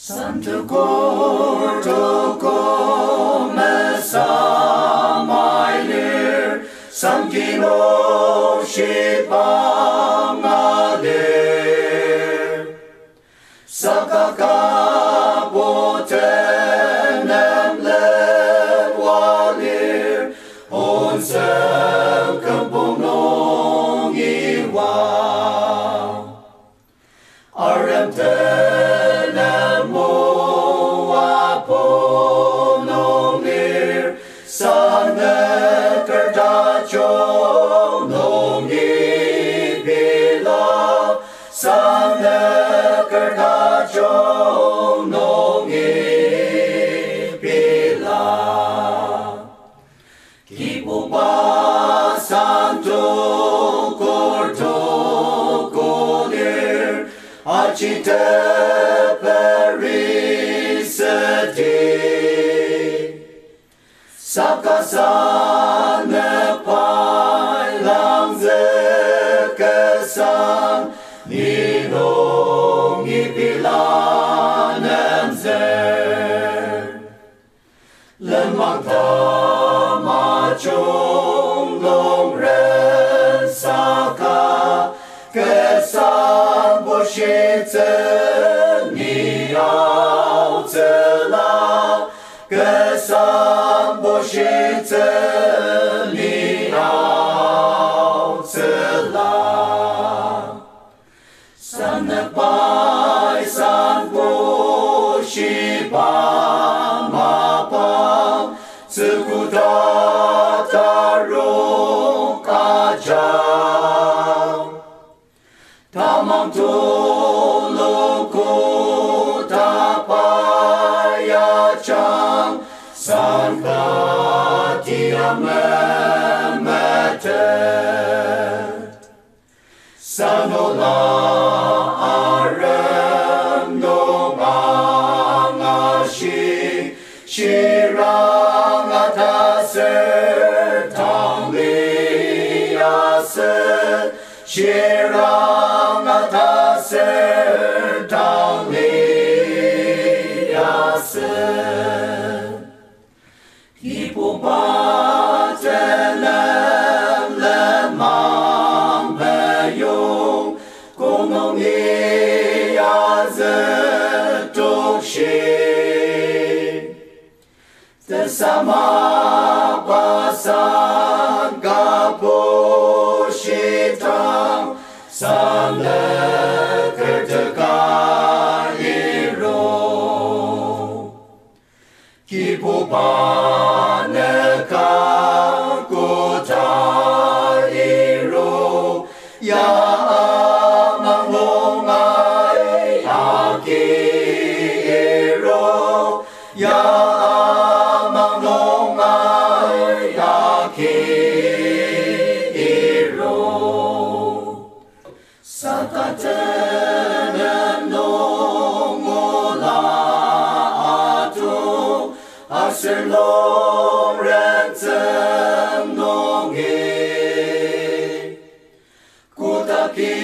Santa Corto come samailir, samkino shipangalir, sakakapotenem lewalir, onsel kembunong iwa, aremtenem Sana kerdacho nongi bila, sana kerdacho nongi bila. Kipupa santo corto colir, acite periseti. Sakasane pailang zekesan ninong ipilanem zer lemang tamachong long ren saka kesan boshitze niao zela kesan boshitze liao zela san pai san boshi pa ma pa tsukuta taro kajang tamang toloko tapaya chang Santa tiamemete sanola arem nongangashi shirang ataser tangliase shirang ataser tangliase Kipupatenem lemang peyong Konong iyazetokshi Tesama pasan kapushitang Sande kertekairo Kipupane kakutairu ya amangongai akiru ya amangongai akiru sakatenem nongola atu Aserlong rentem nongi Kutaki